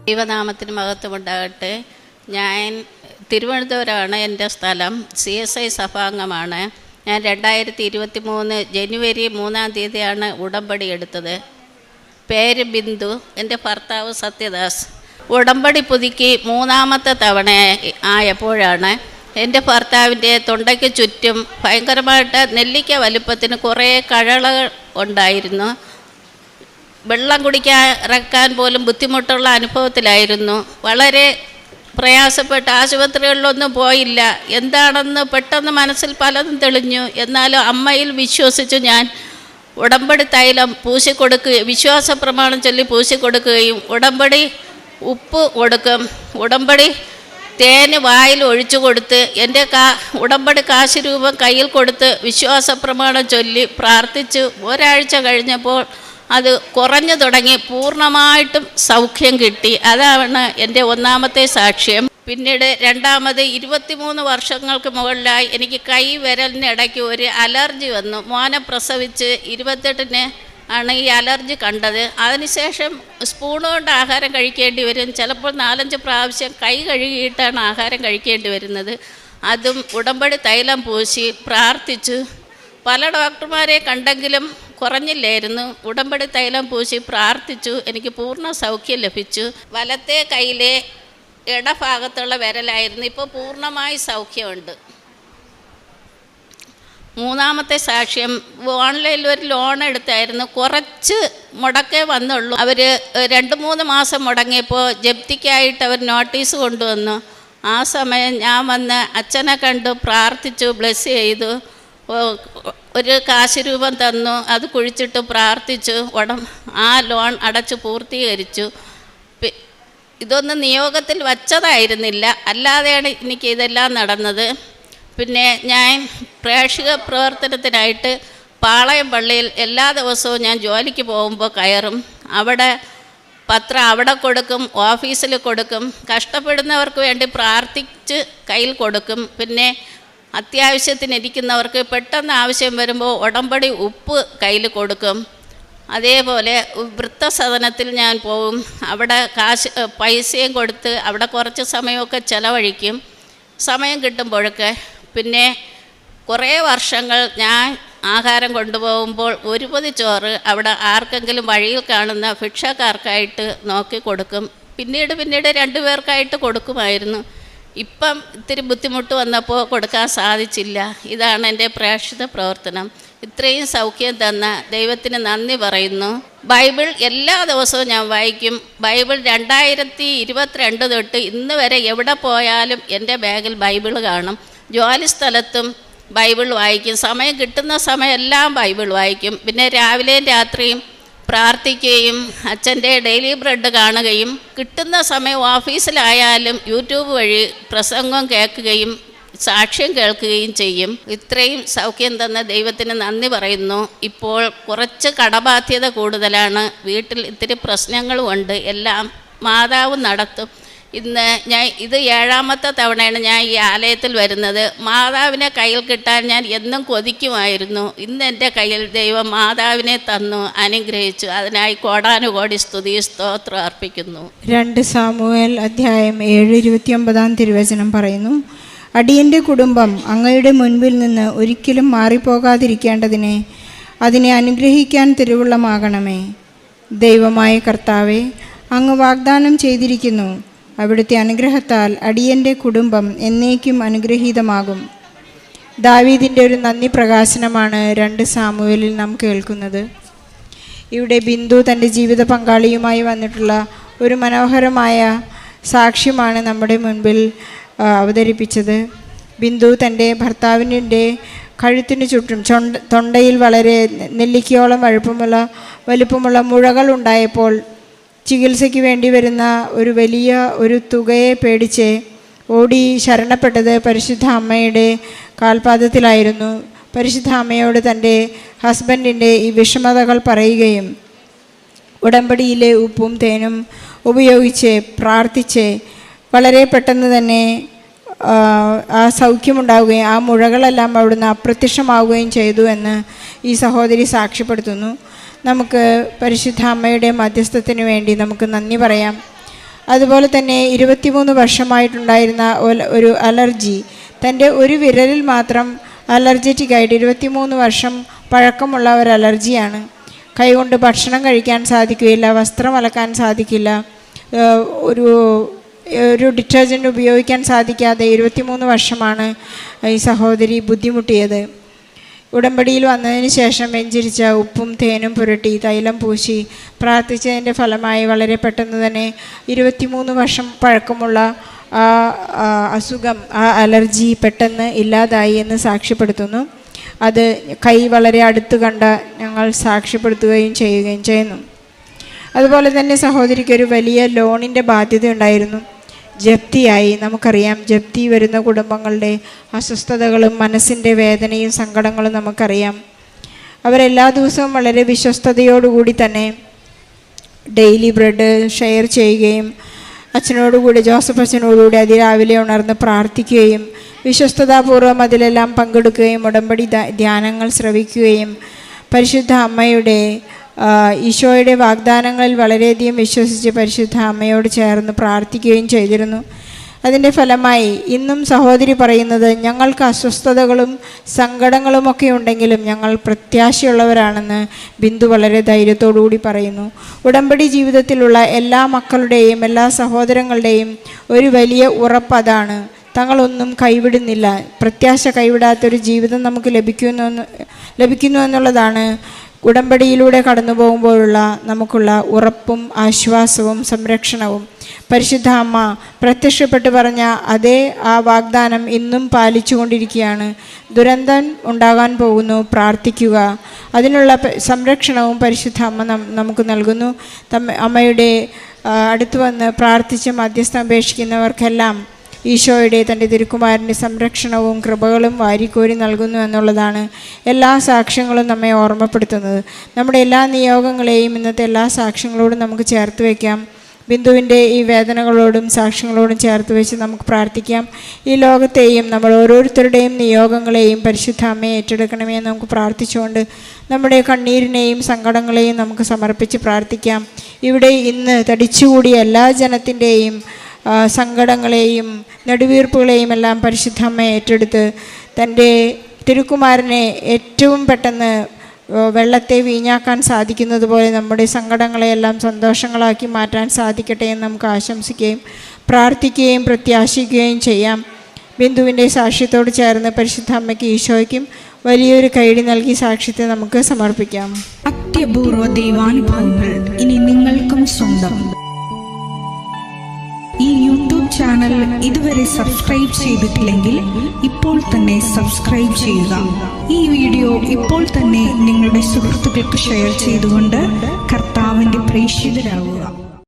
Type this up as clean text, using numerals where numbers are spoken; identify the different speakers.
Speaker 1: ദൈവനാമത്തിന് മഹത്വമുണ്ടാകട്ടെ. ഞാൻ തിരുവനന്തപുരമാണ് എൻ്റെ സ്ഥലം. CSI സഭാംഗമാണ്. ഞാൻ 2023 ജനുവരി 3-ാം തീയതിയാണ് ഉടമ്പടി എടുത്തത്. പേര് ബിന്ദു, എൻ്റെ ഭർത്താവ് സത്യദാസ്. ഉടമ്പടി പുതുക്കി 3-ാമത്തെ തവണ ആയപ്പോഴാണ് എൻ്റെ ഭർത്താവിൻ്റെ തൊണ്ടയ്ക്ക് ചുറ്റും ഭയങ്കരമായിട്ട് നെല്ലിക്ക വലുപ്പത്തിന് കുറേ കഴകൾ ഉണ്ടായിരുന്നു. വെള്ളം ഇറക്കാൻ പോലും ബുദ്ധിമുട്ടുള്ള അനുഭവത്തിലായിരുന്നു. വളരെ പ്രയാസപ്പെട്ട് ആശുപത്രികളിലൊന്നും പോയില്ല. എന്താണെന്ന് പെട്ടെന്ന് മനസ്സിൽ പലതും തെളിഞ്ഞു. എന്നാലും അമ്മയിൽ വിശ്വസിച്ചു ഞാൻ ഉടമ്പടി തൈലം പൂശിക്കൊടുക്കുകയും വിശ്വാസ പ്രമാണം ചൊല്ലി പൂശിക്കൊടുക്കുകയും ഉടമ്പടി ഉപ്പ് കൊടുക്കും, ഉടമ്പടി തേന് വായിൽ ഒഴിച്ചു കൊടുത്ത് എൻ്റെ ഉടമ്പടി കാശ് രൂപം കയ്യിൽ കൊടുത്ത് വിശ്വാസ പ്രമാണം ചൊല്ലി പ്രാർത്ഥിച്ചു. ഒരാഴ്ച കഴിഞ്ഞപ്പോൾ അത് കുറഞ്ഞു തുടങ്ങി, പൂർണ്ണമായിട്ടും സൗഖ്യം കിട്ടി. അതാണ് എൻ്റെ 1-ാമത്തെ സാക്ഷ്യം. പിന്നീട് 2-ാമത് 23 വർഷങ്ങൾക്ക് മുകളിലായി എനിക്ക് കൈ വിരലിനിടയ്ക്ക് ഒരു അലർജി വന്നു. മോനെ പ്രസവിച്ച് 28-ന് ആണ് ഈ അലർജി കണ്ടത്. അതിനുശേഷം സ്പൂൺ കൊണ്ട് ആഹാരം കഴിക്കേണ്ടി വരും. ചിലപ്പോൾ 4-5 പ്രാവശ്യം കൈ കഴുകിയിട്ടാണ് ആഹാരം കഴിക്കേണ്ടി വരുന്നത്. അതും ഉടമ്പടി തൈലം പൂശി പ്രാർത്ഥിച്ചു. പല ഡോക്ടർമാരെ കണ്ടെങ്കിലും കുറഞ്ഞില്ലായിരുന്നു. ഉടമ്പടി തൈലം പൂശി പ്രാർത്ഥിച്ചു. എനിക്ക് പൂർണ്ണ സൗഖ്യം ലഭിച്ചു. വലത്തെ കൈയിലെ ഇടഭാഗത്തുള്ള വിരലായിരുന്നു. ഇപ്പോൾ പൂർണ്ണമായി സൗഖ്യമുണ്ട്. 3-ാമത്തെ സാക്ഷ്യം, ഓൺലൈനിൽ ഒരു ലോൺ എടുത്തായിരുന്നു. കുറച്ച് മുടക്കേ വന്നുള്ളൂ. അവർ 2-3 മാസം മുടങ്ങിയപ്പോൾ ജപ്തിക്കായിട്ട് അവർ നോട്ടീസ് കൊണ്ടുവന്നു. ആ സമയം ഞാൻ വന്ന് അച്ഛനെ കണ്ടു, പ്രാർത്ഥിച്ചു, ബ്ലെസ് ചെയ്തു. ഒരു കാശ് രൂപം തന്നു. അത് കുഴിച്ചിട്ട് പ്രാർത്ഥിച്ചു. ആ ലോൺ അടച്ചു പൂർത്തീകരിച്ചു. ഇതൊന്നും നിയോഗത്തിൽ വച്ചതായിരുന്നില്ല, അല്ലാതെയാണ് എനിക്ക് ഇതെല്ലാം നടന്നത്. പിന്നെ ഞാൻ പ്രേക്ഷിക പ്രവർത്തനത്തിനായിട്ട് പാളയം പള്ളിയിൽ എല്ലാ ദിവസവും ഞാൻ ജോലിക്ക് പോകുമ്പോൾ കയറും. അവിടെ പത്രം അവിടെ കൊടുക്കും, ഓഫീസിൽ കൊടുക്കും. കഷ്ടപ്പെടുന്നവർക്ക് വേണ്ടി പ്രാർത്ഥിച്ച് കയ്യിൽ കൊടുക്കും. പിന്നെ അത്യാവശ്യത്തിനിരിക്കുന്നവർക്ക് പെട്ടെന്ന് ആവശ്യം വരുമ്പോൾ ഉടമ്പടി ഉപ്പ് കയ്യിൽ കൊടുക്കും. അതേപോലെ വൃദ്ധസദനത്തിൽ ഞാൻ പോകും. അവിടെ പൈസയും കൊടുത്ത് അവിടെ കുറച്ച് സമയമൊക്കെ ചിലവഴിക്കും, സമയം കിട്ടുമ്പോഴൊക്കെ. പിന്നെ കുറേ വർഷങ്ങൾ ഞാൻ ആഹാരം കൊണ്ടുപോകുമ്പോൾ ഒരു പൊതി ചോറ് അവിടെ ആർക്കെങ്കിലും വഴിയിൽ കാണുന്ന ഭിക്ഷക്കാർക്കായിട്ട് നോക്കി കൊടുക്കും. പിന്നീട് 2 പേർക്കായിട്ട് കൊടുക്കുമായിരുന്നു. ഇപ്പം ഇത്തിരി ബുദ്ധിമുട്ട് വന്നപ്പോൾ കൊടുക്കാൻ സാധിച്ചില്ല. ഇതാണ് എൻ്റെ പ്രേക്ഷിത പ്രവർത്തനം. ഇത്രയും സൗഖ്യം തന്ന ദൈവത്തിന് നന്ദി പറയുന്നു. ബൈബിൾ എല്ലാ ദിവസവും ഞാൻ വായിക്കും. ബൈബിൾ 2022 തൊട്ട് ഇന്ന് വരെ എവിടെ പോയാലും എൻ്റെ ബാഗിൽ ബൈബിൾ കാണും. ജോലി സ്ഥലത്തും ബൈബിൾ വായിക്കും. സമയം കിട്ടുന്ന സമയമെല്ലാം ബൈബിൾ വായിക്കും. പിന്നെ രാവിലെയും രാത്രിയും പ്രാർത്ഥിക്കുകയും അച്ഛൻ്റെ ഡെയിലി ബ്രെഡ് കാണുകയും കിട്ടുന്ന സമയം ഓഫീസിലായാലും യൂട്യൂബ് വഴി പ്രസംഗം കേൾക്കുകയും സാക്ഷ്യം കേൾക്കുകയും ചെയ്യും. ഇത്രയും സൗഖ്യം തന്ന ദൈവത്തിന് നന്ദി പറയുന്നു. ഇപ്പോൾ കുറച്ച് കടബാധ്യത കൂടുതലാണ്. വീട്ടിൽ ഇത്തിരി പ്രശ്നങ്ങളും ഉണ്ട്. എല്ലാം മാതാവ് നടത്തും. ഇന്ന് ഇത് 7-ാമത്തെ തവണയാണ് ഞാൻ ഈ ആലയത്തിൽ വരുന്നത്. മാതാവിനെ കയ്യിൽ കിട്ടാൻ ഞാൻ എന്നും കൊതിക്കുമായിരുന്നു. ഇന്ന് എൻ്റെ കയ്യിൽ ദൈവം മാതാവിനെ തന്നു, അനുഗ്രഹിച്ചു. അതിനായി കോടാനുകോടി സ്തുതി സ്തോത്രം അർപ്പിക്കുന്നു.
Speaker 2: 2 സാമുവേൽ അധ്യായം 7:29 തിരുവചനം പറയുന്നു, അടിയൻ്റെ കുടുംബം അങ്ങയുടെ മുൻപിൽ നിന്ന് ഒരിക്കലും മാറിപ്പോകാതിരിക്കേണ്ടതിനെ അതിനെ അനുഗ്രഹിക്കാൻ തിരുവുള്ളമാകണമേ. ദൈവമായ കർത്താവേ, അങ്ങ് വാഗ്ദാനം ചെയ്തിരിക്കുന്നു, അവിടുത്തെ അനുഗ്രഹത്താൽ അടിയൻ്റെ കുടുംബം എന്നേക്കും അനുഗ്രഹീതമാകും. ദാവീദിൻ്റെ ഒരു നന്ദി പ്രകാശനമാണ് 2 സാമുവേലിൽ നാം കേൾക്കുന്നത്. ഇവിടെ ബിന്ദു തൻ്റെ ജീവിത പങ്കാളിയുമായി വന്നിട്ടുള്ള ഒരു മനോഹരമായ സാക്ഷ്യമാണ് നമ്മുടെ മുൻപിൽ അവതരിപ്പിച്ചത്. ബിന്ദു തൻ്റെ ഭർത്താവിൻ്റെ കഴുത്തിന് ചുറ്റും തൊണ്ടയിൽ വളരെ നെല്ലിക്കയോളം വലുപ്പമുള്ള മുഴകൾ ഉണ്ടായപ്പോൾ ചികിത്സയ്ക്ക് വേണ്ടി വരുന്ന ഒരു തുകയെ പേടിച്ച് ഓടി ശരണപ്പെട്ടത് പരിശുദ്ധ അമ്മയുടെ കാൽപാദത്തിലായിരുന്നു. പരിശുദ്ധ അമ്മയോട് തൻ്റെ ഹസ്ബൻഡിൻ്റെ ഈ വിഷമതകൾ പറയുകയും ഉടമ്പടിയിലെ ഉപ്പും തേനും ഉപയോഗിച്ച് പ്രാർത്ഥിച്ച് വളരെ പെട്ടെന്ന് തന്നെ ആ സൗഖ്യമുണ്ടാവുകയും ആ മുഴകളെല്ലാം അവിടുന്ന് അപ്രത്യക്ഷമാവുകയും ചെയ്തു എന്ന് ഈ സഹോദരി സാക്ഷ്യപ്പെടുത്തുന്നു. നമുക്ക് പരിശുദ്ധ അമ്മയുടെ മധ്യസ്ഥത്തിന് വേണ്ടി നമുക്ക് നന്ദി പറയാം. അതുപോലെ തന്നെ 23 വർഷമായിട്ടുണ്ടായിരുന്ന ഒരു അലർജി, തൻ്റെ ഒരു വിരലിൽ മാത്രം അലർജറ്റിക് ആയിട്ട് 23 വർഷം പഴക്കമുള്ള ഒരു അലർജിയാണ്. കൈകൊണ്ട് ഭക്ഷണം കഴിക്കാൻ സാധിക്കുകയില്ല, വസ്ത്രം അലക്കാൻ സാധിക്കില്ല, ഒരു ഡിറ്റർജൻറ്റ് ഉപയോഗിക്കാൻ സാധിക്കാതെ 23 വർഷമാണ് ഈ സഹോദരി ബുദ്ധിമുട്ടിയത്. ഉടമ്പടിയിൽ വന്നതിന് ശേഷം വെഞ്ചരിച്ച ഉപ്പും തേനും പുരട്ടി തൈലം പൂശി പ്രാർത്ഥിച്ചതിൻ്റെ ഫലമായി വളരെ പെട്ടെന്ന് തന്നെ 23 വർഷം പഴക്കമുള്ള ആ അസുഖം, ആ അലർജി പെട്ടെന്ന് ഇല്ലാതായി എന്ന് സാക്ഷ്യപ്പെടുത്തുന്നു. അത് കൈ വളരെ അടുത്ത് കണ്ട ഞങ്ങൾ സാക്ഷ്യപ്പെടുത്തുകയും ചെയ്യുന്നു. അതുപോലെ തന്നെ സഹോദരിക്കൊരു വലിയ ലോണിൻ്റെ ബാധ്യത ഉണ്ടായിരുന്നു. ജപ്തിയായി. നമുക്കറിയാം, ജപ്തി വരുന്ന കുടുംബങ്ങളുടെ അസ്വസ്ഥതകളും മനസ്സിൻ്റെ വേദനയും സങ്കടങ്ങളും നമുക്കറിയാം. അവരെല്ലാ ദിവസവും വളരെ വിശ്വസ്തയോടുകൂടി തന്നെ ഡെയിലി ബ്രെഡ് ഷെയർ ചെയ്യുകയും അച്ഛനോടുകൂടി, ജോസഫ് അച്ഛനോടുകൂടി അതിരാവിലെ ഉണർന്ന് പ്രാർത്ഥിക്കുകയും വിശ്വസ്തതാപൂർവ്വം അതിലെല്ലാം പങ്കെടുക്കുകയും ഉടമ്പടി ധ്യാനങ്ങൾ ശ്രവിക്കുകയും പരിശുദ്ധ അമ്മയുടെ ഈശോയുടെ വാഗ്ദാനങ്ങളിൽ വളരെയധികം വിശ്വസിച്ച് പരിശുദ്ധ അമ്മയോട് ചേർന്ന് പ്രാർത്ഥിക്കുകയും ചെയ്തിരുന്നു. അതിൻ്റെ ഫലമായി ഇന്നും സഹോദരി പറയുന്നത്, ഞങ്ങൾക്ക് അസ്വസ്ഥതകളും സങ്കടങ്ങളുമൊക്കെ ഉണ്ടെങ്കിലും ഞങ്ങൾ പ്രത്യാശയുള്ളവരാണെന്ന് ബിന്ദു വളരെ ധൈര്യത്തോടുകൂടി പറയുന്നു. ഉടമ്പടി ജീവിതത്തിലുള്ള എല്ലാ മക്കളുടെയും എല്ലാ സഹോദരങ്ങളുടെയും ഒരു വലിയ ഉറപ്പതാണ്, തങ്ങളൊന്നും കൈവിടുന്നില്ല. പ്രത്യാശ കൈവിടാത്തൊരു ജീവിതം നമുക്ക് ലഭിക്കുന്നു എന്നുള്ളതാണ് ഉടമ്പടിയിലൂടെ കടന്നു പോകുമ്പോഴുള്ള നമുക്കുള്ള ഉറപ്പും ആശ്വാസവും സംരക്ഷണവും. പരിശുദ്ധ അമ്മ പ്രത്യക്ഷപ്പെട്ട് പറഞ്ഞ അതേ ആ വാഗ്ദാനം ഇന്നും പാലിച്ചുകൊണ്ടിരിക്കുകയാണ്. ദുരന്തം ഉണ്ടാകാൻ പോകുന്നു, പ്രാർത്ഥിക്കുക. അതിനുള്ള സംരക്ഷണവും പരിശുദ്ധ അമ്മ നമുക്ക് നൽകുന്നു. അമ്മയുടെ അടുത്ത് വന്ന് പ്രാർത്ഥിച്ച് മധ്യസ്ഥം അപേക്ഷിക്കുന്നവർക്കെല്ലാം ഈശോയുടെ തൻ്റെ തിരുക്കുമാരൻ്റെ സംരക്ഷണവും കൃപകളും വാരിക്കോരി നൽകുന്നു എന്നുള്ളതാണ് എല്ലാ സാക്ഷ്യങ്ങളും നമ്മെ ഓർമ്മപ്പെടുത്തുന്നത്. നമ്മുടെ എല്ലാ നിയോഗങ്ങളെയും ഇന്നത്തെ എല്ലാ സാക്ഷ്യങ്ങളോടും നമുക്ക് ചേർത്ത് വയ്ക്കാം. ബിന്ദുവിൻ്റെ ഈ വേദനകളോടും സാക്ഷ്യങ്ങളോടും ചേർത്ത് വെച്ച് നമുക്ക് പ്രാർത്ഥിക്കാം. ഈ ലോകത്തെയും നമ്മൾ ഓരോരുത്തരുടെയും നിയോഗങ്ങളെയും പരിശുദ്ധ അമ്മയെ ഏറ്റെടുക്കണമേ എന്ന് നമുക്ക് പ്രാർത്ഥിച്ചുകൊണ്ട് നമ്മുടെ കണ്ണീരിനെയും സങ്കടങ്ങളെയും നമുക്ക് സമർപ്പിച്ച് പ്രാർത്ഥിക്കാം. ഇവിടെ ഇന്ന് തടിച്ചുകൂടിയ എല്ലാ ജനത്തിൻ്റെയും സങ്കടങ്ങളെയും നെടുവീർപ്പുകളെയും എല്ലാം പരിശുദ്ധ അമ്മ ഏറ്റെടുത്ത് തൻ്റെ തിരുക്കുമാരനെ ഏറ്റവും പെട്ടെന്ന് വെള്ളത്തെ വീഞ്ഞാക്കാൻ സാധിക്കുന്നത് പോലെ നമ്മുടെ സങ്കടങ്ങളെയെല്ലാം സന്തോഷങ്ങളാക്കി മാറ്റാൻ സാധിക്കട്ടെ എന്ന് നമുക്ക് ആശംസിക്കുകയും പ്രാർത്ഥിക്കുകയും പ്രത്യാശിക്കുകയും ചെയ്യാം. ബിന്ദുവിൻ്റെ സാക്ഷ്യത്തോട് ചേർന്ന് പരിശുദ്ധ അമ്മയ്ക്ക് ഈശോയ്ക്കും വലിയൊരു കൈയടി നൽകി സാക്ഷ്യത്തെ നമുക്ക് സമർപ്പിക്കാം.
Speaker 3: അത്യപൂർവ ദൈവാനുഭവങ്ങൾ ഇനി നിങ്ങൾക്കും സ്വന്തം. ഈ യൂട്യൂബ് ചാനൽ ഇതുവരെ സബ്സ്ക്രൈബ് ചെയ്തിട്ടില്ലെങ്കിൽ ഇപ്പോൾ തന്നെ സബ്സ്ക്രൈബ് ചെയ്യുക. ഈ വീഡിയോ ഇപ്പോൾ തന്നെ നിങ്ങളുടെ സുഹൃത്തുക്കൾക്ക് ഷെയർ ചെയ്തുകൊണ്ട് കർത്താവിൻ്റെ പ്രേക്ഷിതരാകുക.